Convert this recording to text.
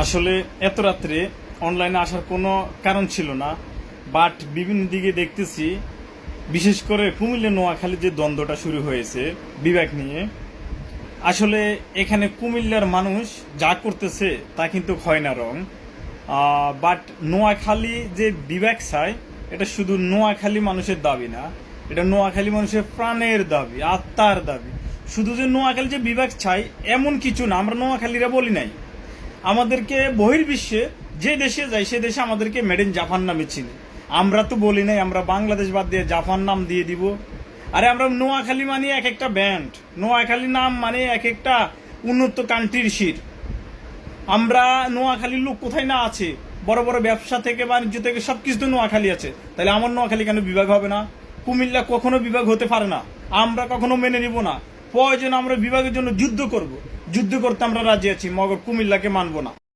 আসলে এত রাত্রে অনলাইনে আসার কোনো কারণ ছিল না, বাট বিভিন্ন দিকে দেখতেছি, বিশেষ করে কুমিল্লা নোয়াখালী যে দ্বন্দ্বটা শুরু হয়েছে বিবেক নিয়ে। আসলে এখানে কুমিল্লার মানুষ যা করতেছে তা কিন্তু হয় না রং, বাট নোয়াখালী যে বিবেক চায় এটা শুধু নোয়াখালী মানুষের দাবি না, এটা নোয়াখালী মানুষের প্রাণের দাবি, আত্মার দাবি। শুধু যে নোয়াখালী যে বিবেক চাই এমন কিছু না, আমরা নোয়াখালীরা বলি নাই। আমাদেরকে বহির্বিশ্বে যে দেশে যাই সে দেশে আমাদেরকে মেড ইন জাপান নামে চিনি। আমরা তো বলি নাই আমরা বাংলাদেশ বাদ দিয়ে জাপান নাম দিয়ে দিব। আরে আমরা নোয়াখালী মানে এক একটা ব্যান্ড, নোয়াখালী নাম মানে এক একটা উন্নত কান্ট্রির শির। আমরা নোয়াখালীর লোক কোথায় না আছে, বড় বড় ব্যবসা থেকে বাণিজ্য থেকে সবকিছু তো নোয়াখালী আছে, তাহলে আমার নোয়াখালী কেন বিভাগ হবে না? কুমিল্লা কখনো বিভাগ হতে পারে না, আমরা কখনো মেনে নিব না। প্রয়োজন আমরা বিভাগের জন্য যুদ্ধ করব, যুদ্ধ করতে আমরা রাজি আছি, মগর কুমিল্লাকে মানবো না।